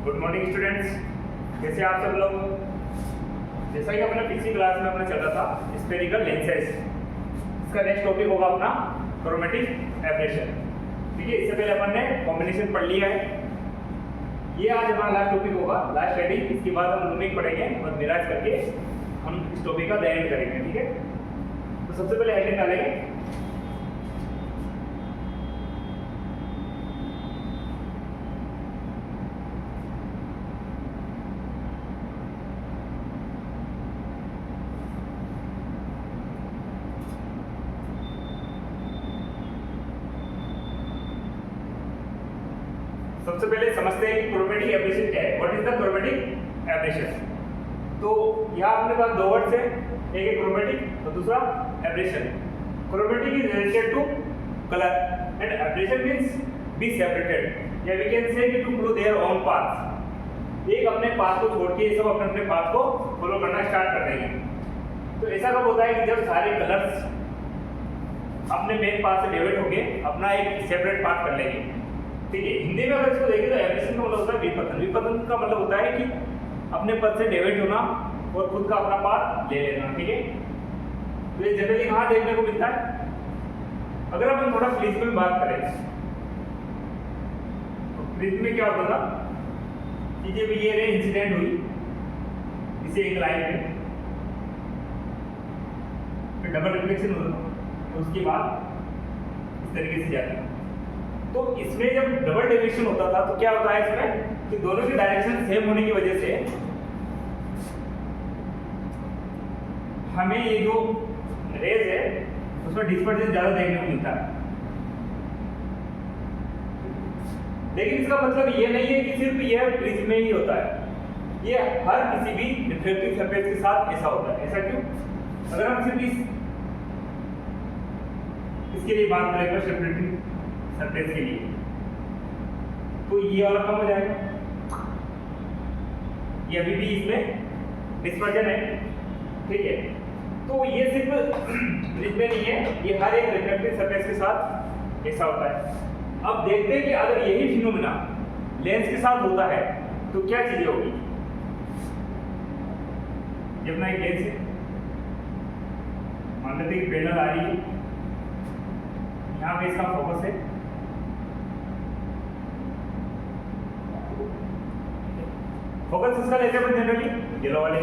Good morning students, कैसे आप सब लोग। जैसा कि अपने पिछली क्लास में अपना चल रहा था स्फेरिकल लेंसेज, इसका नेक्स्ट टॉपिक होगा अपना क्रोमेटिक एब्रेशन। ठीक है, इससे पहले अपन ने कॉम्बिनेशन पढ़ लिया है। ये आज हमारा लास्ट टॉपिक होगा, लास्ट हेडिंग। इसके बाद हम लूमिंग पढ़ेंगे और मिराज करके हम इस टॉपिक का द एंड करेंगे। ठीक है, तो सबसे पहले हेडिंग डालेंगे सबसे पहले समझते हैं कि क्रोमेटिक एब्रेशन क्या है। What is the chromatic aberration. तो यहाँ अपने पास दो वर्ड्स है, एक है क्रोमेटिक और दूसरा aberration. Chromatic is related to colour and aberration means be separated, या वी कैन से कि to flow their own path. एक अपने पाथ को छोड़ के सब अपने अपने पाथ को फॉलो करना स्टार्ट कर देंगे। तो ऐसा कब होता है कि जब सारे कलर्स अपने मेन पाथ से डिवाइड होके अपना एक सेपरेट पाथ कर लेंगे। ठीक है, हिंदी में अगर इसको देखें तो एब्रेशन का मतलब होता है विपतन। विपतन का मतलब होता है कि अपने पद से डिवाइड होना और खुद का अपना पाथ ले लेना। ठीक है, तो ये जनरली कहाँ देखने को मिलता है। अगर अपन थोड़ा प्रिज्म में बात करें तो प्रिज्म में क्या होता था कि जब ये रे इंसिडेंट हुई इसे एक लाइन में, फिर डबल रिफ्लेक्शन होता था, उसके बाद इस तरीके से जाती है। तो इसमें जब डबल डेविएशन होता था तो क्या होता है इसमें कि दोनों की डायरेक्शन सेम होने की वजह से हमें ये जो रेज है उसमें डिस्पर्जन ज्यादा देखने को मिलता है। लेकिन इसका मतलब ये नहीं है कि सिर्फ यह प्रिज्म में ही होता है, ये हर किसी भी रिफ्लेक्टिव सरफेस के साथ ऐसा होता है। ऐसा क्यों? अगर हम सिर्फ इसके लिए बात करें रिफ्लेक्टिव सरफेस के लिए तो ये वाला कम हो जाएगा, ये अभी भी इसमें डिस्पर्जन है। ठीक है, तो ये सिर्फ प्रिज्म में नहीं है, ये हर एक रिफ्लेक्टिव सरफेस के साथ ऐसा होता है। अब देखते हैं कि अगर यही फिनोमेना लेंस के साथ होता है तो क्या चीजें होगी। जब ना एक लेंस है, मान लेते हैं कि पैनल आ रही है, यहाँ पे इसका फोकस है, फोकस इसका लेते हैं जनरली येलो वाले।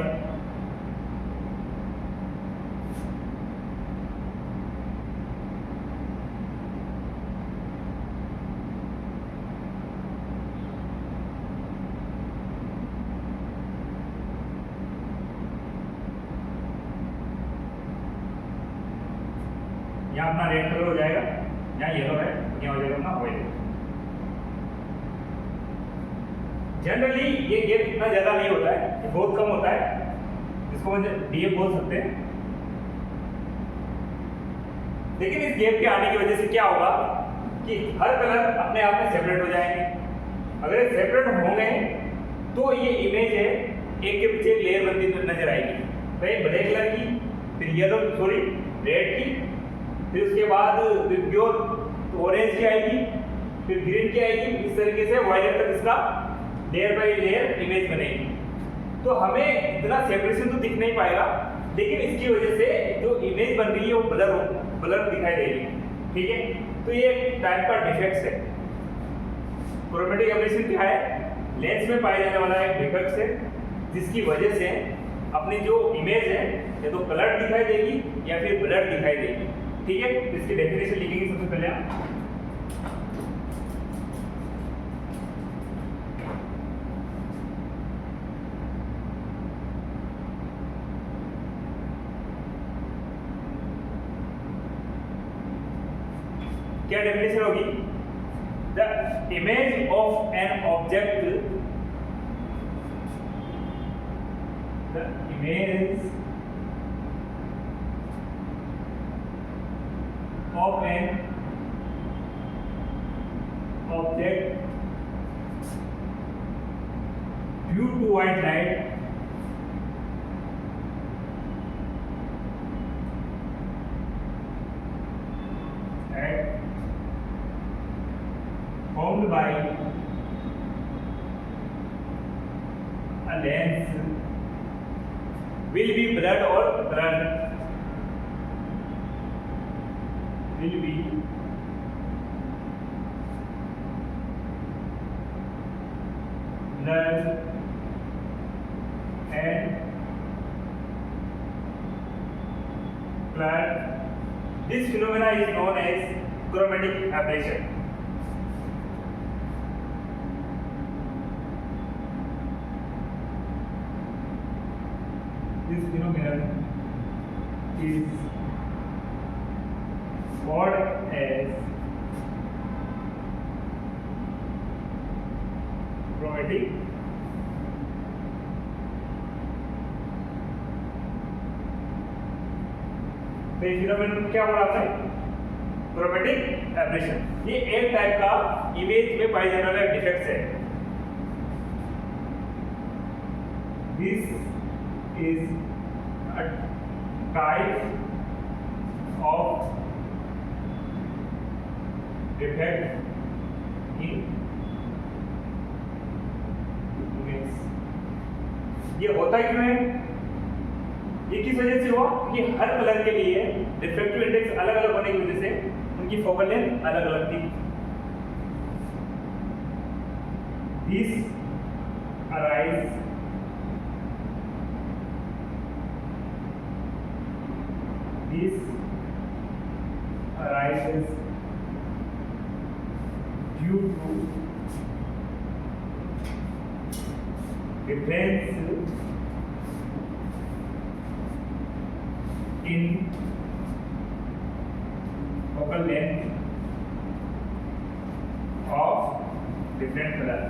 यहाँ अपना रेड कलर हो जाएगा, यहाँ येलो है, यहाँ हो जाएगा अपना व्हाइट। जनरली ये गैप इतना ज्यादा नहीं होता है, ये बहुत कम होता है, इसको डीएफ बोल सकते हैं। लेकिन इस गैप के आने की वजह से क्या होगा कि हर कलर अपने आप में सेपरेट हो जाएंगे। अगर सेपरेट होंगे तो ये इमेज है एक के पीछे एक लेयर बनती नजर आएगी, पहले ब्लैक कलर की, फिर येलो रेड की, फिर उसके बाद प्योर ऑरेंज की आएगी, फिर ग्रीन की आएगी। इस तरीके से वायलेट तक इसका लेयर बाय लेयर इमेज बनेगी। तो हमें इतना सेपरेशन तो दिख नहीं पाएगा, लेकिन इसकी वजह से जो इमेज बन रही है वो ब्लर दिखाई देगी। ठीक है, तो ये एक टाइप का डिफेक्ट है। क्रोमेटिक एब्रेशन क्या है? लेंस में पाए जाने वाला एक डिफेक्ट है, जिसकी वजह से अपनी जो इमेज है या तो कलर दिखाई देगी या फिर ब्लर दिखाई देगी। ठीक है, इसकी डेफिनेशन लिखेंगे सबसे पहले हम। क्या डेफिनेशन होगी? The image of an object, the image of an object due to white light formed by a lens will be blurred or blurred, will be blurred and blurred. This phenomena is known as chromatic aberration. This phenomenon is called as chromatic तो ये phenomenon क्या बोला आपने? Chromatic aberration. ये एक type का image में पाए जाने वाला डिफेक्ट है। This is a type of defect in image. ये होता क्यों है? ये किस वजह से हुआ? कि हर कलर के लिए रिफ्रैक्टिव इंडेक्स अलग अलग होने की वजह से उनकी फोकल लेंथ अलग अलग थी। This arises due to difference in focal length of different color.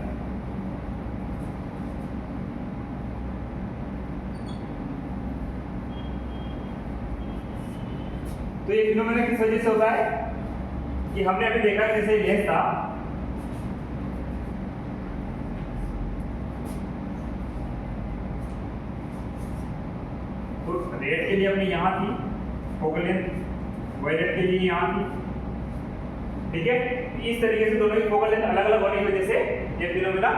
तो ये फिनोमेना किस वजह से होता है? कि हमने अभी देखा जैसे लेंस था, तो रेड के लिए अपनी यहाँ थी फोकल लेंथ, वायलेट के लिए यहाँ थी, ठीक है। इस तरीके से दोनों की फोकल लेंथ अलग अलग होने की वजह से ये फिनोमेना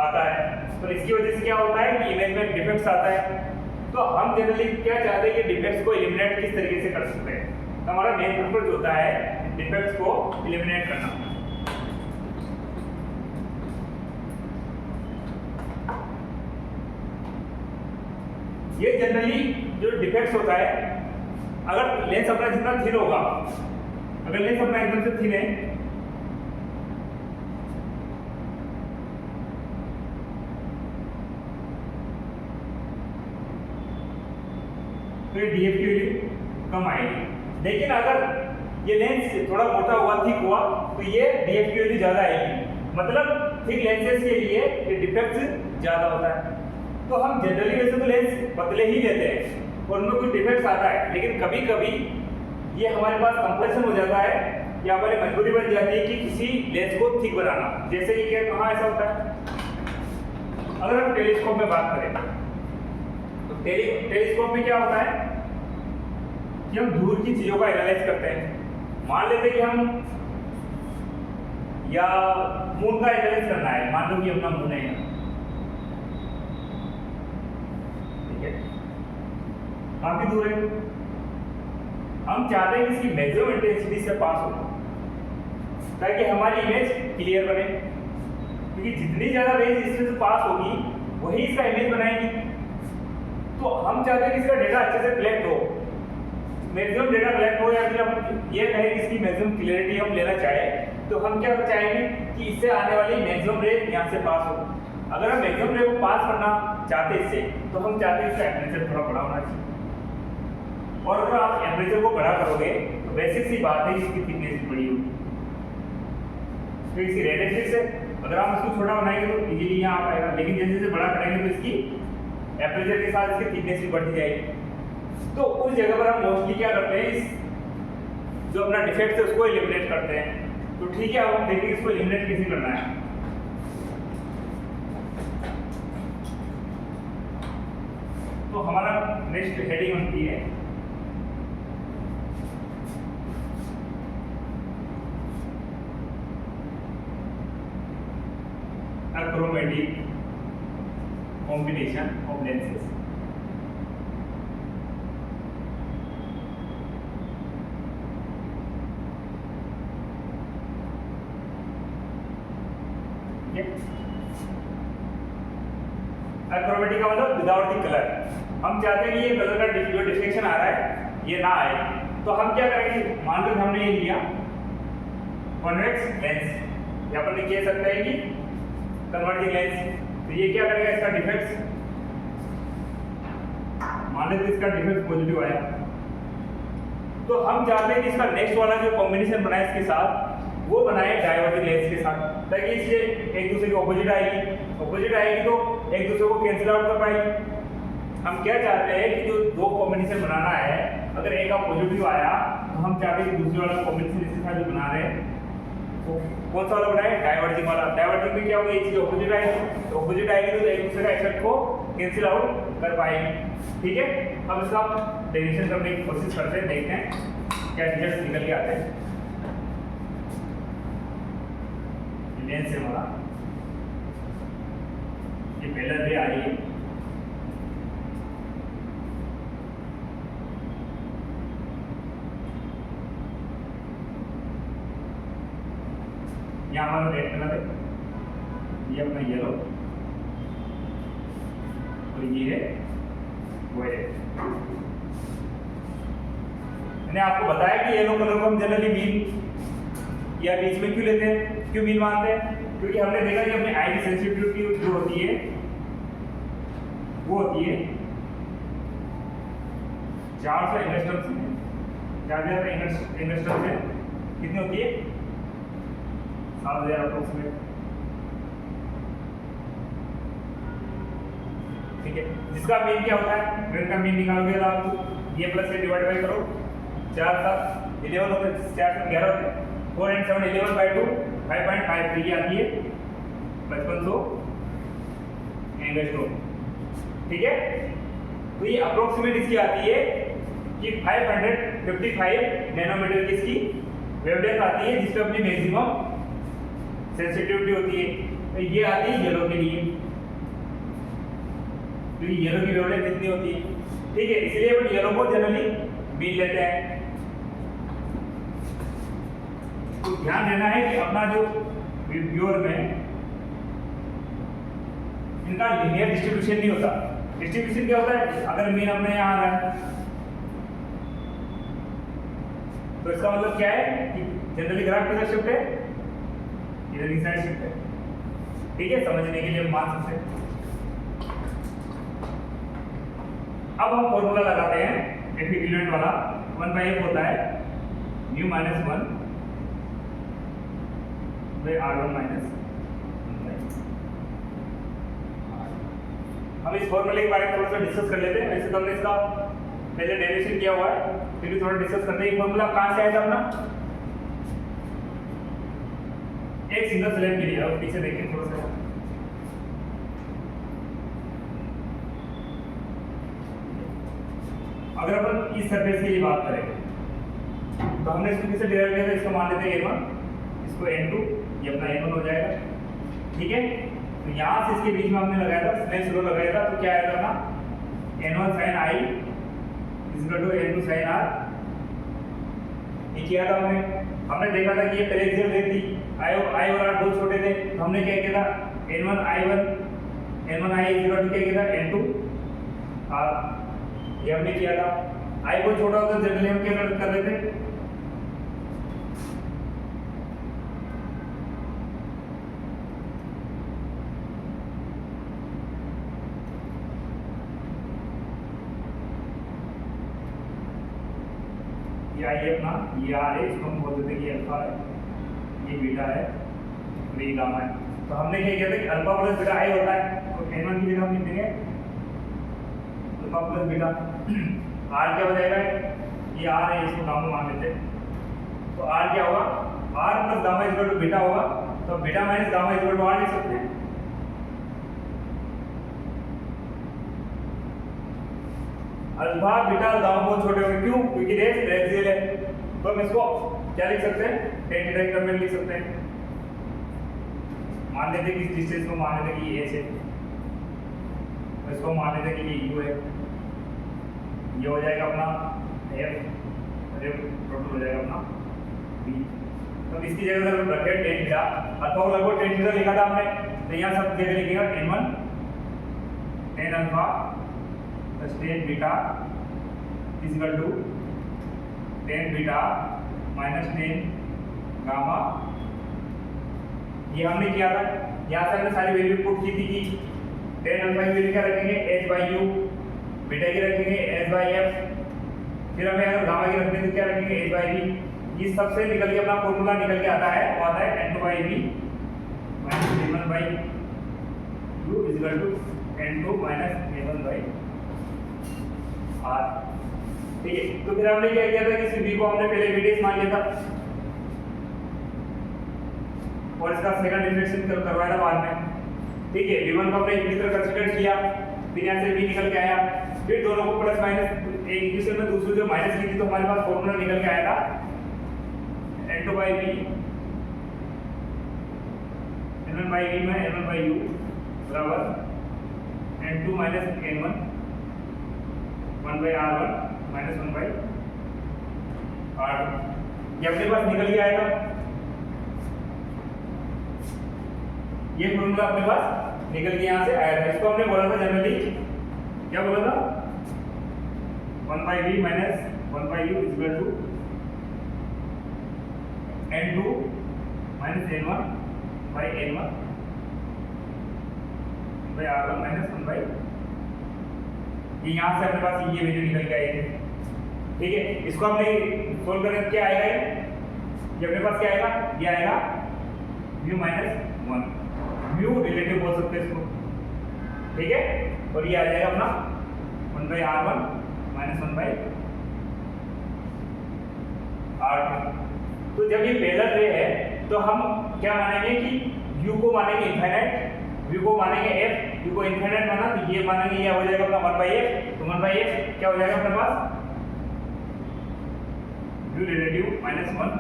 आता है। तो इसकी वजह से क्या होता है कि इमेज में डिफेक्ट्स आता है। तो हम जनरली क्या चाहते हैं कि डिफेक्ट्स को एलिमिनेट किस तरीके से कर सकते हैं। तो हमारा मेन पर्पस होता है डिफेक्ट्स को एलिमिनेट करना। ये जनरली जो डिफेक्ट्स होता है, अगर लेंस अपना जितना थिन होगा, अगर लेंस अपना एकदम से थिन है तो ये डीएफ की वैल्यू कम आएगी। लेकिन अगर ये लेंस थोड़ा मोटा हुआ, थिक हुआ, तो ये डीएफ की वैल्यू ज्यादा आएगी। मतलब थिक लेंसेज के लिए ये डिफेक्ट्स ज्यादा होता है। तो हम जनरली वैसे तो लेंस पतले ही लेते हैं और उनमें कुछ डिफेक्ट्स आता है, लेकिन कभी कभी ये हमारे पास कंपल्सन हो जाता है या हमारी मजबूरी बन जाती है कि किसी लेंस को थिक बनाना। जैसे कि क्या कहाँ ऐसा होता है? अगर हम टेलीस्कोप में बात करें तो टेलीस्कोप में क्या होता है कि हम दूर की चीजों का एनालाइज करते हैं। मान लेते हैं कि हम या मून का एनालाइज करना है, मान लो कि अपना मून है, ठीक है, काफी दूर है। हम चाहते हैं कि इसकी मैक्सिमम इंटेंसिटी से पास हो ताकि हमारी इमेज क्लियर बने, क्योंकि जितनी ज्यादा रेंज इसमें से पास होगी वही इसका इमेज बनाएगी। तो हम चाहते हैं कि इसका डेटा अच्छे से कलेक्ट हो, मैक्सिमम डेटा कलेक्ट हो, या फिर हम ये कहें कि इसकी मैक्सिमम क्लियरिटी हम लेना चाहें तो हम क्या चाहेंगे कि इससे आने वाली मैक्सिमम रे यहाँ से पास हो। अगर हम मैक्सिमम रे को पास करना चाहते हैं इससे, तो हम चाहते हैं इसका टेम्परेचर थोड़ा बड़ा होना चाहिए। और अगर आप टेम्परेचर को बड़ा करोगे तो बेसिक सी बात है इसकी थिकनेस बड़ी होगी। तो इसकी रेडियस फिक्स है, अगर हम इसको छोटा बनाएंगे तो इजीली यहाँ आ पाएगा, लेकिन जैसे जैसे बड़ा करेंगे तो इसकी टेम्परेचर के साथ इसकी थिकनेस भी बढ़ती जाएगी। तो उस जगह पर हम मोस्टली क्या करते हैं, इस जो अपना डिफेक्ट है उसको एलिमिनेट करते हैं। तो ठीक है, अब हम देखेंगे इसको एलिमिनेट कैसे करना है। तो हमारा नेक्स्ट हेडिंग बनती है achromatic combination of lenses. Achromatic का मतलब विदाउट द कलर। हम चाहते हैं कि ये कलर का जो डिफ्लेक्शन आ रहा है ये ना आए, तो हम क्या करेंगे, मान लो हमने ये लिया कॉन्वेक्स लेंस, या अपन कह सकते हैं कि कन्वर्जिंग लेंस, तो ये क्या करेगा, इसका डिफेक्ट मान लेते इसका डिफेक्ट पॉजिटिव आया, तो हम चाहते हैं कि इसका नेक्स्ट वाला जो कॉम्बिनेशन बनाए इसके साथ वो बनाए डाइवर्जिंग लेंस के साथ, ताकि इससे एक दूसरे के ऑपोजिट आएगी तो एक दूसरे को कैंसिल आउट कर पाएगी। हम क्या चाहते हैं कि जो दो कॉम्बिनेशन बनाना है, अगर एक का पॉजिटिव आया तो हम चाहते हैं कि दूसरे वाला कॉम्बिनेशन इसके साथ जो बना रहे हैं वो कौन सा वाला बनाए, डाइवर्जिंग वाला। डाइवर्जिंग में क्या होगा, ये चीज ऑपोजिट आएगी तो एक दूसरे का इफेक्ट को कैंसिल आउट कर पाएगी। ठीक है, अब इसका डेरिवेशन करने की कोशिश करते हैं, देखते हैं क्या रिजल्ट निकल के आते हैं। लेंस से हमारा ये पहला रे आ रही है, यहाँ हमारा रेड कलर है, ये अपना येलो, और ये है वायलेट। मैंने आपको बताया कि येलो कलर को हम जनरली मीन या बीच में क्यों लेते हैं, क्यों मीन मानते हैं, क्योंकि हमने देखा कि अपनी आई की सेंसिटिविटी जो होती है वो होती है 400 एंगस्ट्रम से, ज़्यादा एंगस्ट्रम से कितनी होती है, 7000 अप्रोक्सीमेट। ठीक है, जिसका मीन क्या होता है, रेड का मीन निकालोगे तो आप ये प्लस से डिवाइड बाई करो, 4 7 11 होते हैं, 4 7 11 होते हैं, 4 and 7 11 by 2 5.5 ये आती है 5500 एंगस्ट्रॉम। ठीक है, तो ये अप्रोक्सीमेट इसकी आती है कि 555 नैनोमीटर की इसकी वेवलेंथ आती है, जिसपे अपनी मैक्सिमम सेंसिटिविटी होती है। तो ये आती है येलो के लिए, तो येलो की वेवलेंथ कितनी होती है। ठीक है, इसलिए अपन येलो को जनरली मीन लेते हैं। तो ध्यान देना है कि अपना जो व्यूअर में इनका लीनियर डिस्ट्रीब्यूशन नहीं होता। डिस्ट्रीब्यूशन क्या होता है, अगर मीन अपने यहाँ आ रहा है तो इसका मतलब क्या है कि जनरली ग्राफ किधर शिफ्ट है, इधर की साइड शिफ्ट है। ठीक है, समझने के लिए हम मान सकते हैं। अब हम फॉर्मूला लगाते हैं इक्विवेलेंट वाला, 1/f होता है mu minus 1 by r1 minus 1/r। हम इस फॉर्मूले के बारे में थोड़ा सा डिस्कस कर लेते हैं। वैसे तो हमने इसका पहले डेरिवेशन किया हुआ है, फिर भी थोड़ा डिस्कस करते हैं। फॉर्मूला कहाँ से आया था अपना, एक सिंगल स्लैब के लिए। अब पीछे देखें थोड़ा सा, अगर अपन इस सरफेस के लिए बात करें तो हमने इसको किससे डिराइव किया था, इसको मान लेते हैं n1, इसको n2, ये अपना n1 हो जाएगा। ठीक है, तो यहाँ से इसके बीच में हमने लगाया था स्नेल रो लगाया था, तो क्या आया था अपना n1 sin i equal to n2 sin r। ये किया था हमने देखा था कि ये पहले एक्सियल रे थी, i और r दो छोटे थे, तो हमने क्या किया था n1 i इक्वल टू क्या किया था n2 r, ये हमने किया था। i को छोटा होता जनरली हम क्या कर रहे थे, ये आई है अपना, ये आर है, इसको हम बोल देते हैं कि अल्फा है, ये बीटा है और ये गामा है। तो हमने क्या किया था कि अल्फा प्लस बीटा आई होता है, तो n1 की जगह हम लिख देंगे अल्फा प्लस बीटा। आर क्या हो जाएगा, ये आर है, इसको गामा मान लेते हैं। तो आर क्या होगा, r plus gamma equal to beta होगा, तो beta minus gamma equal to r लिख सकते हैं। अल्फा बीटा गामा बहुत छोटे होंगे, क्यों, क्योंकि रेस एक्सियल है, तो हम इसको क्या लिख सकते हैं, tan थीटा के टर्म में लिख सकते हैं। मान लेते हैं कि इस डिस्टेंस को मान लेते हैं कि a से, तो इसको मान लेते हैं कि ये u है, ये हो जाएगा अपना f और ये टोटल हो जाएगा अपना b। तो इसकी जगह अगर रखे टेन थीटा, अल्फा को लगभग टेन थीटा लिखा था हमने, तो यहाँ सब जगह लिखेगा n1 tan alpha plus tan beta is equal to tan beta minus tan gamma. ये हमने किया था, यहाँ से हमने सारी वैल्यू पुट की थी कि टेन अल्फा की वैल्यू क्या रखेंगे h बाई यू, बीटा की रखेंगे h बाई एफ, फिर हमें अगर गामा की रखनी है तो क्या रखेंगे h बाई बी। ये सबसे निकल के अपना फॉर्मूला निकल के आता है, वो आता है n2 by b minus a1 by u is equal to n2 minus a1 by r. ठीक है, तो फिर हमने क्या किया था कि इस v को हमने पहले वीडीएस मान लिया था और इसका सेकंड डिफरेंशिएशन करवाया था बाद में। ठीक है, v1 को हमने इक्वेशन कंसीडर किया, फिर यहाँ से v निकल के आया, फिर दोनों को प्लस माइनस एक इक्वेशन में दूसरी जो माइनस की थी तो हमारे पास फॉर्मूला निकल के आया था n2 by b n1 by b में n1 बाई u बराबर n2 minus n1 1 by r1 minus 1 by r2। ये अपने पास निकल के आया था, ये फॉर्मूला अपने पास निकल के यहाँ से आया था। इसको हमने बोला था जनरली, क्या बोला था 1 by b minus 1 by u is equal to n2 minus n1 by n1 by r1 minus 1 by. ये यहाँ से अपने पास ये वैल्यू निकल के आई थी। ठीक है, इसको हमने सोल्व करें क्या आएगा, ये अपने पास क्या आएगा, ये आएगा म्यू माइनस 1, म्यू रिलेटिव बोल सकते हैं इसको। ठीक है, और ये आ जाएगा अपना 1 by r1 minus 1 by r2। तो जब ये टेलर रे है तो हम क्या मानेंगे कि u को मानेंगे इनफाइनाइट, v को मानेंगे f, u को इनफाइनाइट माना तो ये मानेंगे ये हो जाएगा अपना 1 बाई f। तो 1 बाई f क्या हो जाएगा अपने पास u relative minus 1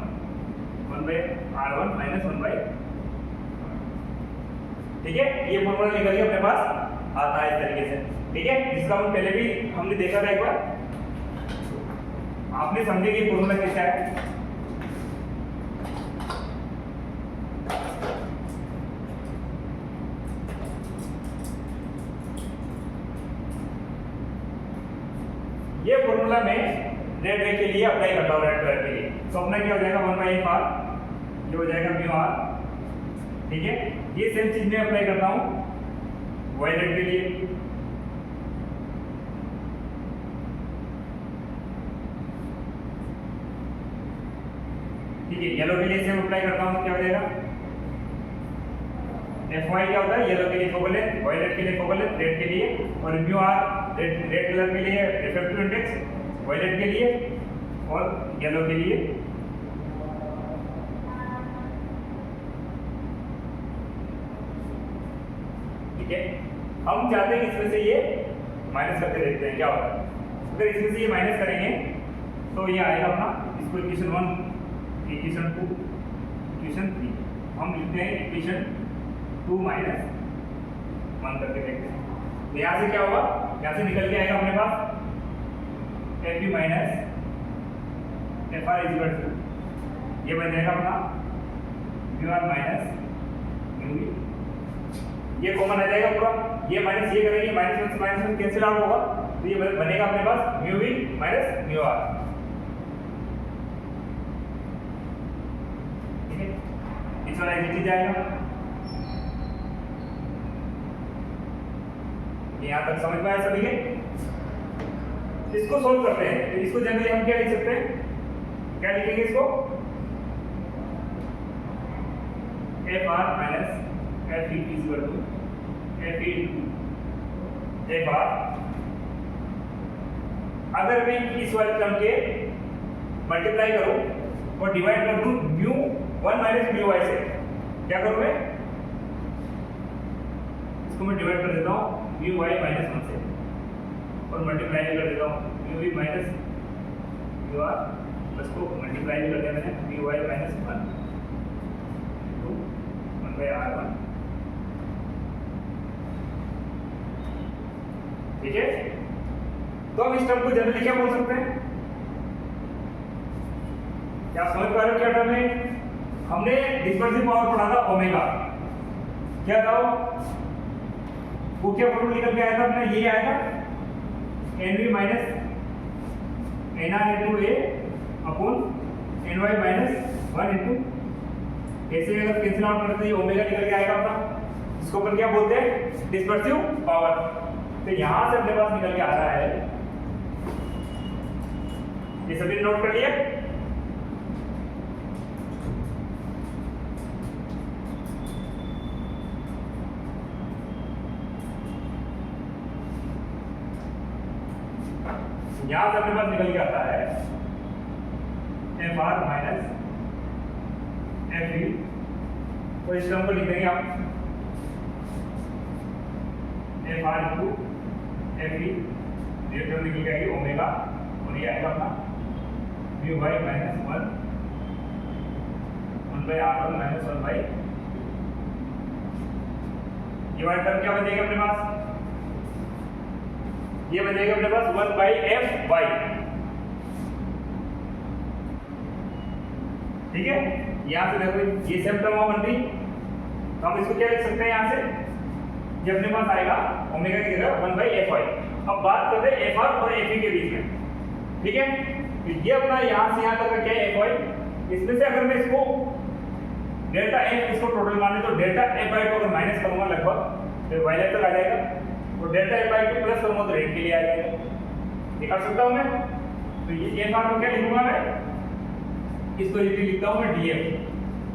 by r1 minus 1 by. ठीक है, ये फॉर्मूला निकल के अपने पास आता है इस तरीके से। ठीक है, जिसका हम पहले भी हमने देखा था एक बार, आपने समझे कि फॉर्मूला कैसा है। ये फॉर्मूला में रेड रे के लिए अप्लाई करता हूँ, रेड कलर के लिए। तो अपना क्या हो जाएगा 1 बाई f r, ये हो जाएगा म्यू r। ठीक है, ये सेम चीज में अप्लाई करता हूँ वायलेट के लिए। ठीक है, येलो के लिए सेम अप्लाई करता हूँ, क्या हो जाएगा fy क्या होता है, येलो के लिए फोकल लेंथ, वायलेट के लिए फोकल लेंथ, रेड के लिए, और म्यू r रेड कलर के लिए रिफ्रैक्टिव इंडेक्स, वायलेट के लिए और येलो के लिए। ठीक है, हम चाहते हैं इसमें से ये माइनस करके देखते हैं क्या होता है। अगर इसमें से ये माइनस करेंगे तो ये आएगा अपना, इसको इक्वेशन 1, इक्वेशन 2, इक्वेशन 3 हम लिखते हैं इक्वेशन 2 माइनस 1 करके देखते हैं। तो यहाँ से क्या होगा, यहाँ से निकल के आएगा अपने पास F U minus F R is equal to, ये बन जाएगा अपना mu R minus mu V. ये कॉमन आ जाएगा पूरा, ये माइनस ये करेंगे, माइनस 1 से माइनस 1 कैंसिल आउट होगा, तो ये बनेगा अपने पास mu we minus mu R. ठीक है, इस वाला एक चीज आएगा। यहाँ तक समझ में आया सभी के? इसको सोल्व करते हैं, तो इसको जनरली हम क्या लिख सकते हैं, क्या लिखेंगे इसको f r minus f e is equal to f e into f r. अगर मैं इस वाले टर्म के मल्टीप्लाई करूं और डिवाइड कर दूं म्यू 1 माइनस म्यू वाई से, क्या करूं मैं, इसको मैं डिवाइड कर देता हूं म्यू वाई माइनस 1 से और मल्टीप्लाई कर देता हूँ mu we minus mu r, बस को मल्टीप्लाई कर दिया मैंने mu y minus 1 to 1 by r1 ठीक है, तो हम इस टर्म को जनरली क्या बोल सकते हैं? क्या आप समझ पा रहे हो क्या टर्म है? हमने डिस्पर्सिव पावर पढ़ा था ओमेगा, क्या था वो क्या फॉर्मूला निकल के आया था अपना, ये आया था nv माइनस nr इंटू ए अपॉन ny माइनस 1 इंटू, ऐसे अगर कैंसिल आउट करते हैं ओमेगा निकल के आएगा अपना, इसको अपन क्या बोलते हैं? Dispersive power. तो यहां से अपने पास निकल के आ रहा है, ये सभी नोट कर लिया। यहां से अपने पास निकल के आता है FR माइनस FE, तो इस टर्म को लिख देंगे आप FR इंटू FE, ये टर्म निकल के आएगी ओमेगा, और ये आएगा अपना mu by minus 1 by R1 minus 1 by, ये वाला टर्म क्या बचेगा अपने पास? ये बचेगा अपने पास 1 बाई एफ वाई, ठीक है। यहां से देखो ये सेम टर्म बन रही, तो हम इसको क्या लिख सकते हैं यहां से? ये अपने पास आएगा ओमेगा की जगह 1 बाई एफ वाई। अब बात करते हैं एफ आर और एफ ई के बीच में, ठीक है। तो ये अपना यहां से यहां तक का क्या है? F y. इसमें से अगर मैं इसको डेल्टा एफ इसको टोटल माने तो डेल्टा एफ बाई 2 अगर माइनस करूंगा लगभग तो वाई तक आ जाएगा, तो डेल्टा एफ बाई 2 प्लस करूंगा तो रेट के लिए आ जाएगा, ये कर सकता हूं मैं। तो ये एफ आर को क्या लिखूंगा मैं? इसको लिखता हूं मैं डीएफ,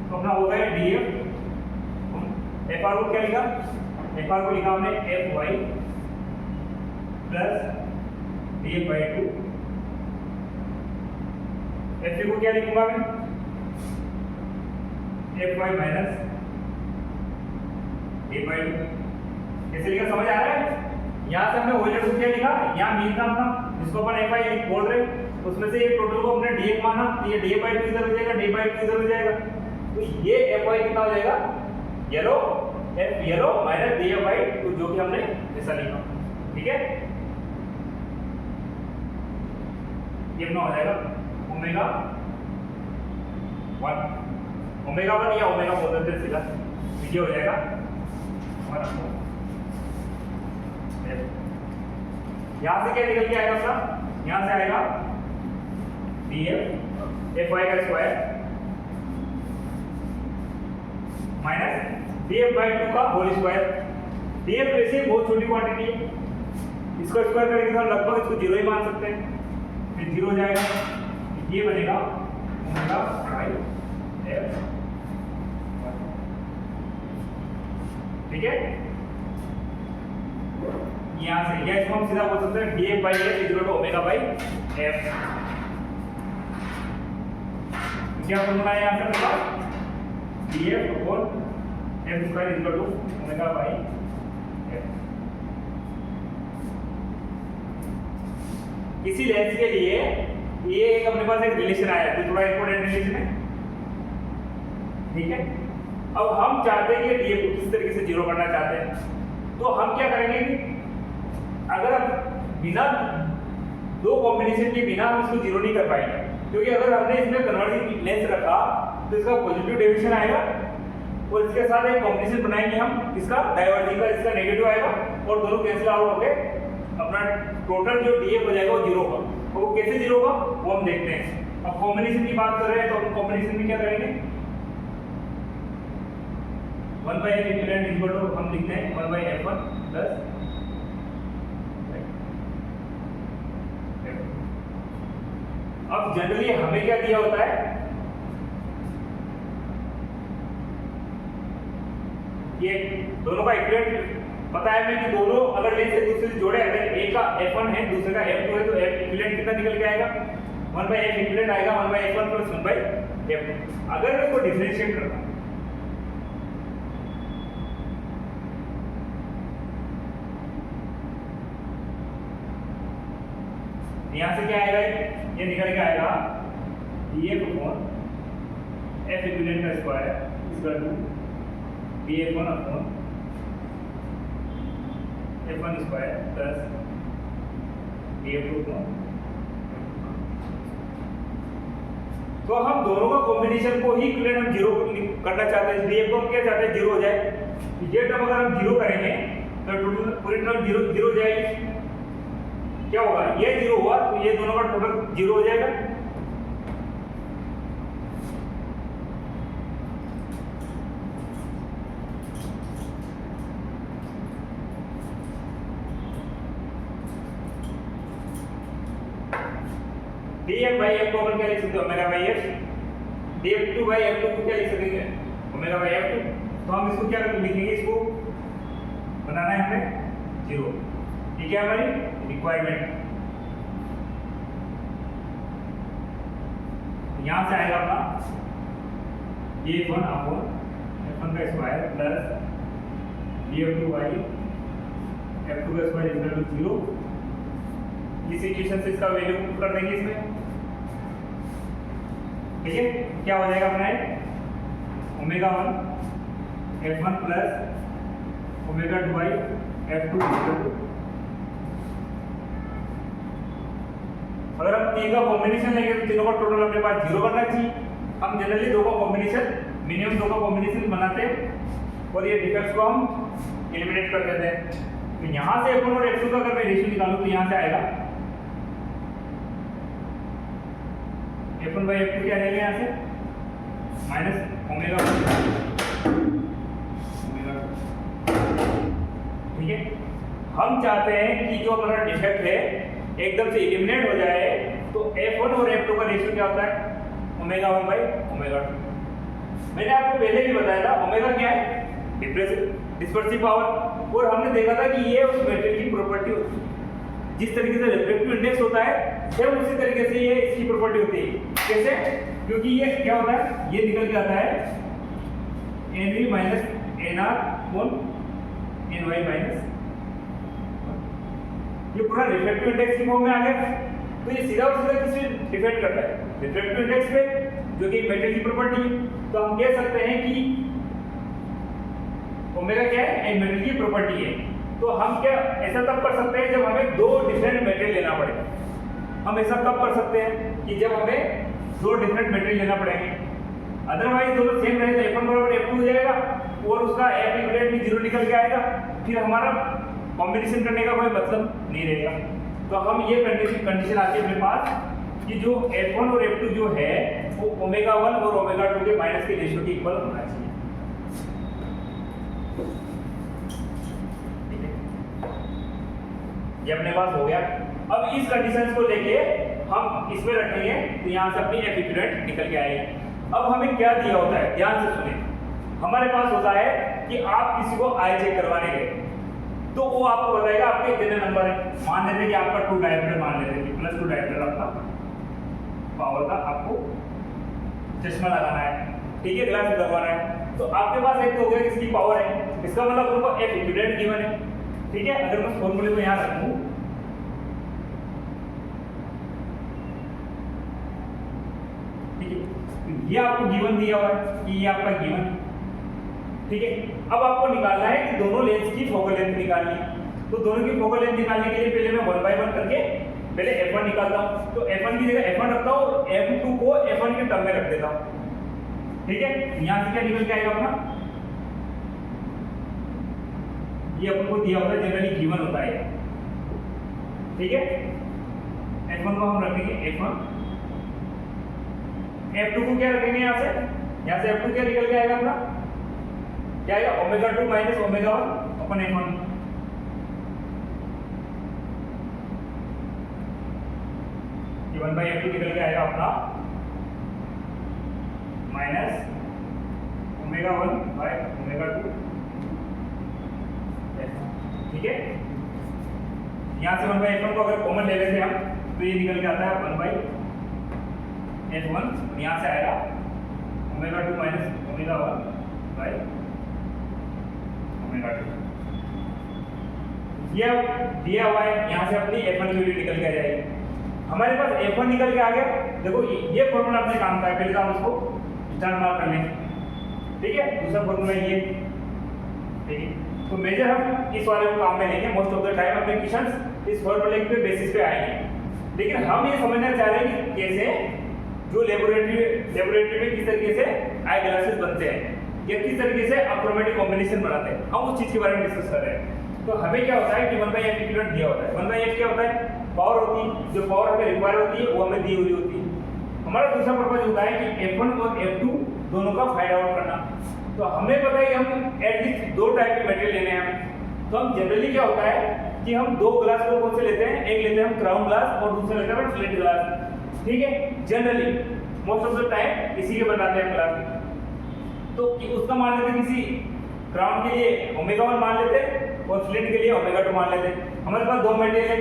तो अपना हो गया डीएफ। एफ आर को क्या लिखा? एफ आर को लिखा हमने f y plus df by 2। F को क्या लिखूंगा मैं? F y minus df by 2। कैसे लिखा समझ आ रहा है? यहाँ से हमने ओरिजिन को क्या लिखा? यहाँ मीन था अपना, जिसको अपन एफ आई बोल रहे, उसमें से ये टोटल को हमने डीएफ माना, तो ये डीएफ बाई 2 इधर हो जाएगा, डीएफ बाई 2 इधर हो जाएगा, तो ये एफ आई कितना हो जाएगा? Yellow F yellow minus df by 2, जो कि हमने ऐसा लिखा, ठीक है। ये अपना हो जाएगा ओमेगा 1, ओमेगा 1 या ओमेगा बोल देते हैं सीधा, ये हो जाएगा 1। यहां से क्या निकल के आएगा अपना? यहां से आएगा डीएफ एफ वाई का स्क्वायर माइनस डीएफ बाई 2 का होल स्क्वायर। डीएफ वैसे ही बहुत छोटी क्वांटिटी है, इसको स्क्वायर करने के बाद लगभग इसको जीरो ही मान सकते हैं, फिर जीरो हो जाएगा, ये बनेगा ओमेगा बाई एफ, ठीक है। यहां से या इसको हम सीधा बोल सकते हैं df by f equal to omega by f. क्या फॉर्मूला है यहां से? df upon f square equal to omega by f. इसी लेंस के लिए ये एक अपने पास एक रिलेशन आया है, थोड़ा इंपॉर्टेंट रिलेशन है, ठीक है। अब हम चाहते हैं कि df को किस तरीके से जीरो करना चाहते हैं, तो हम क्या करेंगे? अगर बिना दो कॉम्बिनेशन के बिना हम इसको जीरो नहीं कर पाएंगे, क्योंकि अगर हमने इसमें कन्वर्जिंग लेंस रखा तो इसका पॉजिटिव डेविएशन आएगा, और इसके साथ एक कॉम्बिनेशन बनाएंगे हम इसका डाइवर्जिंग का, इसका नेगेटिव आएगा, और दोनों कैंसिल आउट होके अपना टोटल जो डीएफ हो जाएगा वो जीरो होगा। और वो कैसे जीरो होगा वो हम देखते हैं। अब कॉम्बिनेशन की बात कर रहे हैं तो हम कॉम्बिनेशन में क्या करेंगे? 1 by f equivalent equal to हम लिखते हैं 1 बाई f1 प्लस अब जनरली हमें क्या दिया होता है? ये दोनों का इक्विवेलेंट पता है हमें कि दोनों अगर लेंस एक दूसरे से जोड़े, अगर एक का f1 है दूसरे का f2 है, तो f इक्विवेलेंट कितना निकल के आएगा? 1 बाई f इक्विवेलेंट आएगा 1 by f1 plus 1 by f2। अगर मैं इसको डिफरेंशिएट करता हूं, यहां से क्या आएगा? ये निकल के आएगा df अपॉन f इक्विवेलेंट का square equal to df1 upon f1 square plus df2 तो हम दोनों का कॉम्बिनेशन को ही इक्विवेलेंट हम जीरो करना चाहते हैं, इसलिए हम क्या चाहते हैं, जीरो हो जाए। ये टर्म अगर हम जीरो करेंगे तो टोटल पूरी टर्म जीरो जीरो हो जाएगी। क्या होगा, ये जीरो हुआ तो ये दोनों का टोटल जीरो हो जाएगा। df by f को अपन क्या लिख सकते हैं, omega by F. df2 by f2 को क्या लिख सकेंगे, ओमेगा बाई f2। तो हम इसको क्या लिखेंगे, इसको बनाना है हमें जीरो। ठीक है, हमारी रिक्वायरमेंट यहां से आएगा अपना f1 अपॉन f1 का square plus df2 by f2 का स्क्वायर इक्वल टू जीरो। इस इक्वेशन से इसका वैल्यू पुट कर देंगे इसमें। ठीक है, क्या हो जाएगा अपना omega 1 f1 plus omega 2 by f2। अगर हम तीन का कॉम्बिनेशन लेंगे तो तीनों का टोटल अपने पास जीरो बनना चाहिए। हम जनरली दो का कॉम्बिनेशन, मिनिमम दो का कॉम्बिनेशन बनाते हैं और ये डिफेक्ट्स को हम एलिमिनेट कर देते हैं। तो यहाँ से f1 और f2 का अगर मैं रेशियो निकालूं तो यहाँ से आएगा f1 बाई f2 क्या आएगा, यहाँ से माइनस ओमेगा 1 ओमेगा 2। ठीक है, हम चाहते हैं कि जो हमारा डिफेक्ट है एकदम से एलिमिनेट हो जाए। तो f1 और f2 का रेशियो क्या होता है, ओमेगा 1 बाई ओमेगा 2। मैंने आपको पहले भी बताया था ओमेगा क्या है, डिस्पर्सिव पावर। और हमने देखा था कि ये उस मेटेरियल की प्रॉपर्टी होती है। जिस तरीके से रिफ्रैक्टिव इंडेक्स होता है सेम उसी तरीके से ये इसकी प्रॉपर्टी होती है। कैसे, क्योंकि ये क्या होता है, ये निकल के आता है nv minus nr upon ny minus. ये पूरा रिफ्रैक्टिव इंडेक्स की फॉर्म में आ गया। तो ये सीधा और सीधा किससे डिपेंड करता है, रिफ्रैक्टिव इंडेक्स पे, जो कि मेटेरियल की प्रॉपर्टी है। तो हम कह सकते हैं कि ओमेगा क्या है, एक मेटेरियल की प्रॉपर्टी है। तो हम क्या ऐसा तब कर सकते हैं जब हमें दो डिफरेंट मेटेरियल लेना पड़े। हम ऐसा कब कर सकते हैं कि जब हमें दो डिफरेंट मेटेरियल लेना पड़ेंगे। अदरवाइज दोनों सेम रहे तो f1 बराबर f2 हो जाएगा और उसका f इक्वलेंट भी जीरो निकल के आएगा। फिर हमारा कॉम्बिनेशन करने का कोई मतलब नहीं रहेगा। तो हम ये कंडीशन आती है अपने पास कि जो f1 और f2 जो है वो ओमेगा 1 और ओमेगा 2 के माइनस के रेशियो के इक्वल होना चाहिए। ये अपने पास हो गया। अब इस कंडीशंस को लेके हम इसमें रखेंगे तो यहाँ से अपनी f इक्विवेलेंट निकल के आएगी। अब हमें क्या दिया होता है, ध्यान से सुने। हमारे पास होता है कि आप किसी को आई चेक करवाने गए तो वो आपको बताएगा आपके इतने नंबर है। मान लेते हैं कि आपका 2 डायोप्टर, मान लेते हैं प्लस 2 डायोप्टर आपका पावर का आपको चश्मा लगाना है। ठीक है, ग्लास लगवाना है। तो आपके पास एक तो हो गया किसकी पावर है, इसका मतलब उनको f इक्विवेलेंट गिवन है। ठीक है, अगर मैं फॉर्मूले को यहाँ रखूं, ठीक है, तो ये आपको गिवन दिया हुआ है कि ये आपका गिवन। ठीक है, अब आपको निकालना है कि दोनों लेंस की फोकल लेंथ निकालनी है। तो दोनों की फोकल लेंथ निकालने के लिए पहले मैं 1 बाय 1 करके पहले f1 निकालता हूं। तो f1 की जगह f1 रखता हूं और f2 को f1 के टर्म में रख देता हूं। ठीक है, यहां से क्या निकल के आएगा अपना, ये अपन को दिया होता है, जनरली गिवन होता है। ठीक है, f1 को हम रखेंगे f1, f2 को क्या रखेंगे यहाँ से f2 क्या निकल के आएगा अपना, क्या आएगा ओमेगा 2 माइनस ओमेगा 1 अपन f1। ये 1 बाई f2 निकल के आएगा अपना माइनस ओमेगा 1 बाई ओमेगा 2। ठीक है, यहाँ से 1 बाई f1 को अगर कॉमन ले लेते हैं हम तो ये निकल के आता है 1 बाई f1। यहाँ से आएगा omega 2 minus omega 1 by omega 2। ये दिया हुआ है, यहाँ से अपनी f1 की वैल्यू निकल के आ जाएगी। हमारे पास f1 निकल के आ गया। देखो ये फॉर्मूला अपने काम का है, पहले तो हम उसको स्टार मार्क कर लेंगे। ठीक है, दूसरा फॉर्मूला ये। ठीक है, तो मेजर हम इस वाले को काम में लेंगे। मोस्ट ऑफ द टाइम अपने क्वेश्चंस इस फॉर्मूले के बेसिस पे आएंगे। लेकिन हम ये समझना चाह रहे हैं कि कैसे जो लेबोरेटरी में किस तरीके से आई ग्लासेस बनते हैं या किस तरीके से अक्रोमेटिक कॉम्बिनेशन बनाते हैं, हम उस चीज के बारे में डिस्कस कर रहे हैं। तो हमें क्या होता है कि 1/f इक्विवेलेंट दिया होता है। 1/f क्या होता है? पावर होती है, जो पावर हमें रिक्वायर होती है वो हमें दी हुई होती है। हमारा दूसरा पर्पज होता है कि f1 और f2 दोनों का फाइंड आउट करना। तो हमें पता है कि हम एटलीस्ट दो टाइप के मटेरियल लेने हैं। तो हम जनरली क्या होता है कि हम दो ग्लास को कौन से लेते हैं, एक लेते हैं हम क्राउन ग्लास और दूसरा लेते हैं फ्लिंट ग्लास। ठीक है, generally most of the time इसी के बनाते हैं ग्लास। तो उसका मान लेते हैं, किसी क्राउन के लिए ओमेगा 1 मान लेते हैं और फ्लिंट के लिए ओमेगा 2 मान लेते हैं। हमारे पास दो मटेरियल है,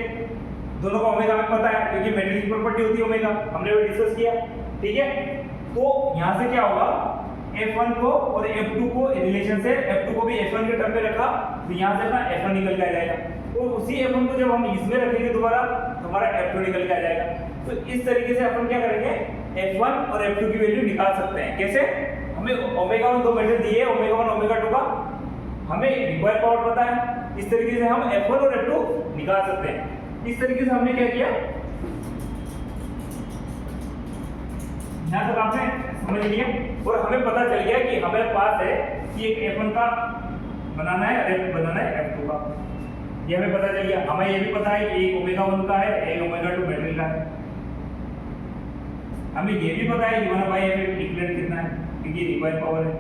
दोनों का ओमेगा हमें पता है क्योंकि मटेरियल की प्रॉपर्टी होती है ओमेगा, हमने भी डिस्कस किया। ठीक है, तो यहाँ से क्या होगा, F1 को और F2 को रिलेशन से F2 को भी F1 के टर्म पे रखा तो यहाँ से अपना F1 निकल के आ जाएगा और उसी F1 को जब हम इसमें रखेंगे दोबारा तो हमारा F2 निकल के आ जाएगा। तो इस तरीके से अपन क्या करेंगे, F1 और F2 की वैल्यू निकाल सकते हैं। कैसे? हमें ओमेगा 1 दो मेथड दिए है, ओमेगा 1 ओमेगा 2 का हमें रिक्वायर्ड पावर पता है, इस तरीके से हम F1 और F2 निकाल सकते हैं। इस तरीके से हमने क्या किया, यहाँ तक आपने समझ लिया और हमें पता चल गया कि हमारे पास है कि एक F1 का बनाना है और एक बनाना है F2 का। ये हमें पता चल गया। हमें ये भी पता है कि एक ओमेगा 1 का है, एक ओमेगा 2 मटेरियल का है। हमें ये भी पता है कि 1/f इक्विवेलेंट कितना है क्योंकि रिक्वायर्ड पावर है।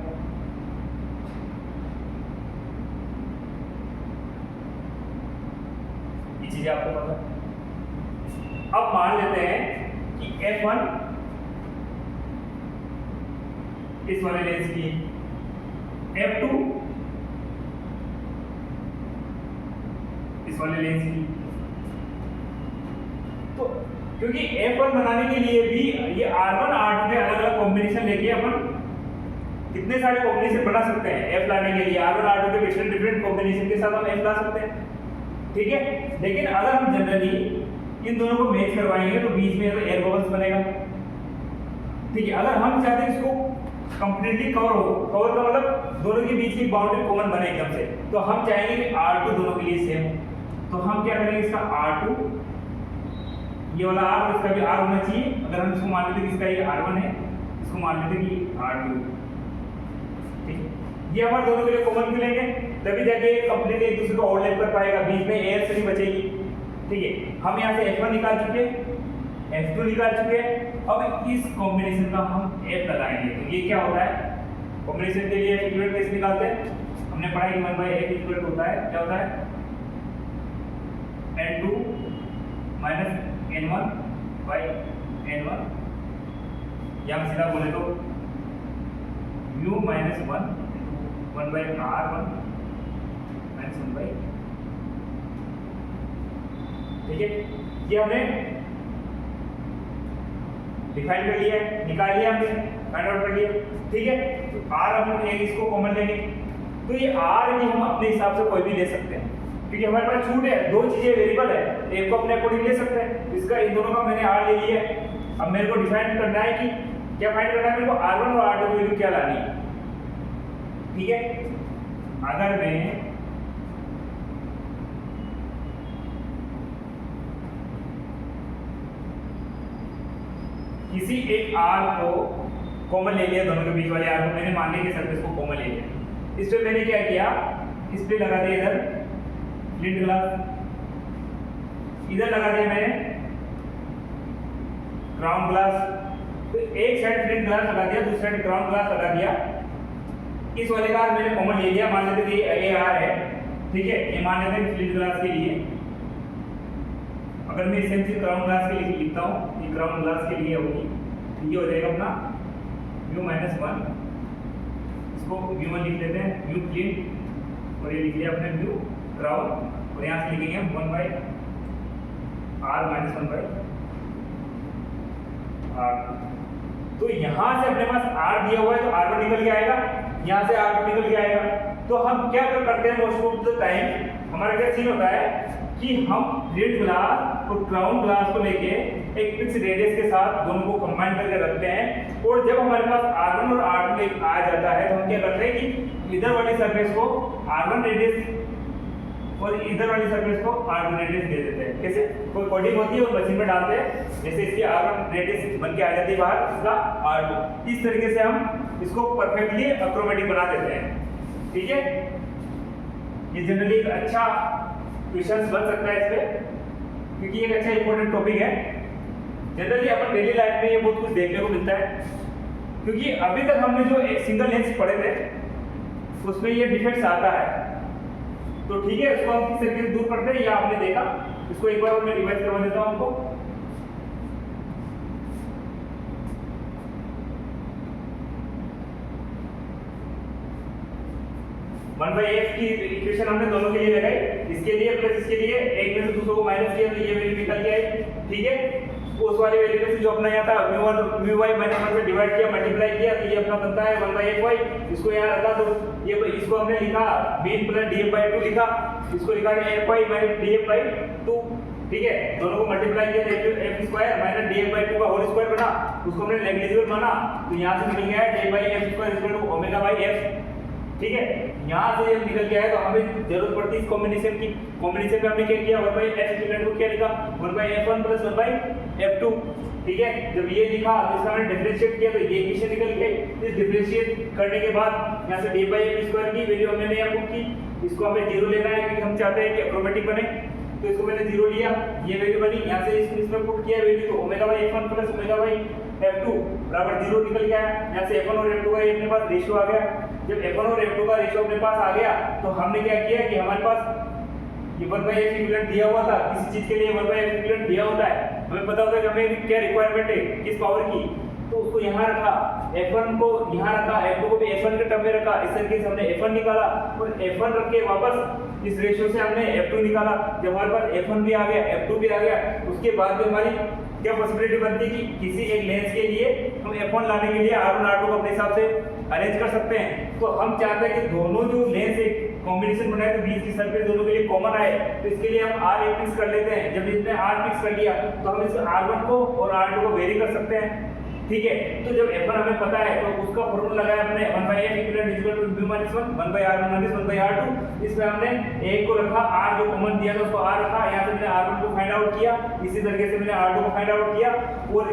ये चीजें आपको पता है। अब मान लेते हैं कि F1 इस वाले लेंस की, F2 इस वाले लेंस की। तो क्योंकि F1 बनाने के लिए भी ये R1 R2 के अलग अलग कॉम्बिनेशन लेके अपन कितने सारे कॉम्बिनेशन बना सकते हैं। F लाने के लिए R1 R2 के डिफरेंट कॉम्बिनेशन के साथ हम F ला सकते हैं। ठीक है, लेकिन अगर हम जनरली इन दोनों को मैच करवाएंगे तो बीच में एयर बबल्स बनेगा। ठीक है, अगर हम चाहते हैं इसको कंप्लीटली कवर हो, कवर का मतलब दोनों के बीच की बाउंड्री कॉमन बने एकदम से, तो हम चाहेंगे कि R2 दोनों के लिए सेम हो। तो हम क्या करेंगे, इसका R2 ये वाला R और इसका भी R होना चाहिए। अगर हम इसको मान लेते हैं कि इसका ये R1 है, इसको मान लेते हैं कि R2। ठीक है, ये हमारे दोनों के लिए कॉमन मिलेंगे, तभी जाके कंप्लीट एक दूसरे को ओवरलैप कर पाएगा, बीच में एयर से नहीं बचेगी। ठीक है, हम यहाँ से F1 निकाल चुके, F2 निकाल चुके हैं। अब इस कॉम्बिनेशन का हम F लगाएंगे। तो ये क्या होता है, कॉम्बिनेशन के लिए इक्विवेलेंट कैसे निकालते हैं, हमने पढ़ा कि 1/f इक्विवेलेंट होता है, क्या होता है, N2 - N1/N1, या हम सीधा बोले तो mu - 1/R1 - 1/। ठीक है, ये हमने डिफाइन कर लिया है, निकाल लिया हमने, फाइंड आउट कर लिया। ठीक है, तो R हम एक इसको कॉमन लेंगे, तो ये R भी हम अपने हिसाब से कोई भी ले सकते हैं क्योंकि हमारे पास छूट है, दो चीजें वेरिएबल है, एक को अपने अकॉर्डिंग ले सकते हैं। इसका इन दोनों का मैंने R ले लिया है। अब मेरे को डिफाइन करना है कि क्या फाइंड करना है, मेरे को R1 और R2 की वैल्यू क्या लानी है। ठीक है, अगर मैं किसी एक R को कॉमन ले लिया, दोनों के बीच वाले R को मैंने मान लिया कि सरफेस को कॉमन ले लिया, इस पे मैंने क्या किया, इस पे लगा दिया इधर फ्लिंट ग्लास, इधर लगा दिया मैंने क्राउन ग्लास। तो एक साइड फ्लिंट ग्लास लगा दिया, दूसरी साइड क्राउन ग्लास लगा दिया। इस वाले का मैंने कॉमन ले लिया, मान लेते कि ये R है। ठीक है, ये मान लेते हैं फ्लिंट ग्लास के लिए। अगर मैं इसे क्राउन ग्लास के लिए लिखता हूँ, ये क्राउन ग्लास के लिए होगी, ये हो जाएगा अपना mu - 1, इसको mu 1 लिख लेते हैं, mu फ्लिंट, और ये लिख लिया अपने mu क्राउन, और यहाँ से लिखेंगे 1/R - 1/R। तो यहाँ से अपने पास R दिया हुआ है तो R1 निकल के आएगा, यहाँ से R2 निकल के आएगा। तो हम क्या करते हैं, मोस्ट ऑफ द टाइम हमारा क्या सीन होता है कि हम फ्लिंट ग्लास और क्राउन ग्लास को लेके एक फिक्स रेडियस के साथ दोनों को कंबाइन करके रखते हैं, और जब हमारे पास R1 और R2 आ जाता है तो हम क्या करते हैं कि इधर वाली सरफेस को R1 रेडियस और इधर वाली सरफेस को R2 रेडियस दे देते हैं। कैसे कोई कोडिंग होती है वो मशीन में डालते हैं, जैसे इसकी R1 रेडियस बन के आ जाती है बाहर, इसका R2। इस तरीके से हम इसको परफेक्टली अक्रोमेटिक बना देते हैं। ठीक है, ये जनरली एक अच्छा क्वेश्चन बन सकता है इस पे, क्योंकि एक अच्छा इंपॉर्टेंट टॉपिक है। जनरली अपन डेली लाइफ में ये बहुत कुछ देखने को मिलता है, क्योंकि अभी तक हमने जो एक सिंगल लेंस पढ़े थे उसमें ये डिफेक्ट्स आता है। तो ठीक है, इसको हम किस तरीके से दूर करते हैं या आपने देखा, इसको एक बार मैं रिवाइज करवा देता हूं आपको। 1/f की इक्वेशन हमने दोनों के लिए लगाई, इसके लिए प्लस इसके लिए, एक में से दूसरे को माइनस किया तो ये वैल्यू निकल के आई। ठीक है, उस वाले वैल्यू में से जो अपना यहाँ था μy माइनस 1 से डिवाइड किया, मल्टीप्लाई किया, तो ये अपना बनता है 1/fy। इसको यहाँ रखा तो ये इसको हमने लिखा b प्लस df/2 लिखा, इसको लिखा fy माइनस df/2। ठीक है, दोनों को मल्टीप्लाई किया तो f स्क्वायर माइनस df/2 का होल स्क्वायर बना, उसको हमने नेग्लिजिबल माना, तो यहाँ से निकल गया j/f² ω/f। ठीक है, यहाँ से जब निकल गया है तो हमें जरूरत पड़ती है इस कॉम्बिनेशन की। कॉम्बिनेशन में हमने क्या किया, 1/f इक्विवेलेंट को क्या लिखा, 1/f1 प्लस 1/f2। ठीक है, जब ये लिखा तो इसका हमने डिफरेंशिएट किया तो ये इक्वेशन निकल गई। इस डिफरेंशिएट करने के बाद यहाँ से d/f² की वैल्यू हमने यहाँ पुट की, इसको हमें 0 लेना है क्योंकि हम चाहते हैं कि अक्रोमेटिक बने, तो इसको मैंने 0 लिया, ये वैल्यू बनी। यहाँ से इसमें पुट किया वैल्यू तो ω/f1 प्लस ω/f2 बराबर 0 निकल गया। यहाँ से f1 और f2 का अपने पास रेशियो आ गया। जब f1 और f2 का रेशियो अपने पास आ गया तो हमने क्या किया कि हमारे पास ये 1/f इक्विवेलेंट दिया हुआ था, किसी चीज के लिए 1/f इक्विवेलेंट दिया होता है, हमें पता होता है कि हमें क्या रिक्वायरमेंट है किस पावर की, तो उसको यहाँ रखा, f1 को यहाँ रखा, f2 को भी f1 के टर्म में रखा। इस तरीके से हमने f1 निकाला और f1 रख के वापस इस रेशियो से हमने f2 निकाला। जब हमारे पास f1 भी आ गया, f2 भी आ गया, उसके बाद में हमारी क्या पॉसिबिलिटी बनती है कि किसी एक लेंस के लिए हम f1 लाने के लिए R1 R2 को अपने हिसाब से अरेंज कर सकते हैं। तो हम चाहते हैं कि दोनों जो लेंस एक कॉम्बिनेशन बनाए तो बीच की सरफेस दोनों के लिए कॉमन आए, तो इसके लिए हम R फिक्स कर लेते हैं। जब इसमें R फिक्स कर लिया तो हम इसमें R1 को और R2 को वेरी कर सकते हैं। ठीक है, तो जब f1 हमें पता है तो उसका फॉर्मूला लगाया हमने 1/f equivalent equal to b minus 1 1/r1 minus 1/r2। इसमें हमने एक को रखा, r जो कॉमन दिया था उसको r रखा, यहाँ से मैंने r1 को फाइंड आउट किया, इसी तरीके से मैंने r2 को फाइंड आउट किया। और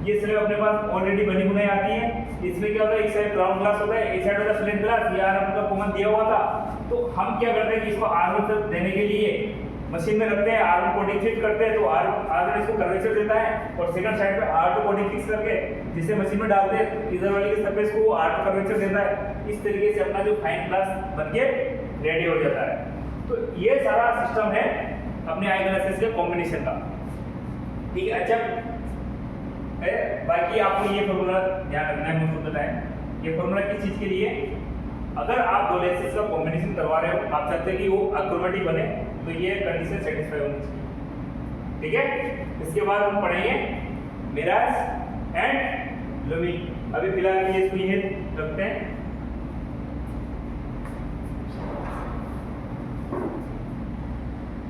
ये स्लैब अपने पास ऑलरेडी बनी बनाई आती है। इसमें क्या होता है, एक साइड ग्राउंड ग्लास होता है, एक साइड होता है प्लेन ग्लास, ये r1 का कॉमन दिया हुआ था। तो हम क्या करते हैं कि इसको r1 से देने के लिए मशीन में रखते हैं, R1 कोडिंग फिक्स करते हैं तो R1 इसको कर्वेचर देता है, और सेकंड साइड पे R2 कोडिंग फिक्स करके जिसे मशीन में डालते हैं इधर वाली की सरफेस को R2 कर्वेचर देता है। इस तरीके से अपना जो फाइन ग्लास बनके रेडी हो जाता है। तो ये सारा सिस्टम है अपने आई ग्लासेस के कॉम्बिनेशन का। ठीक है, अच्छा है, बाकी आपको ये फॉर्मूला ध्यान रखना है मोस्ट ऑफ द टाइम। ये फॉर्मूला किस चीज के लिए, अगर आप दो लेंसेज का कॉम्बिनेशन करवा रहे हो, आप चाहते हैं कि वो अक्रोमेटिक बने, तो ये कंडीशन सेटिस्फाई होनी चाहिए। ठीक है, इसके बाद हम पढ़ेंगे मिराज एंड लुमिन। अभी फिलहाल ये इसको ये रखते हैं।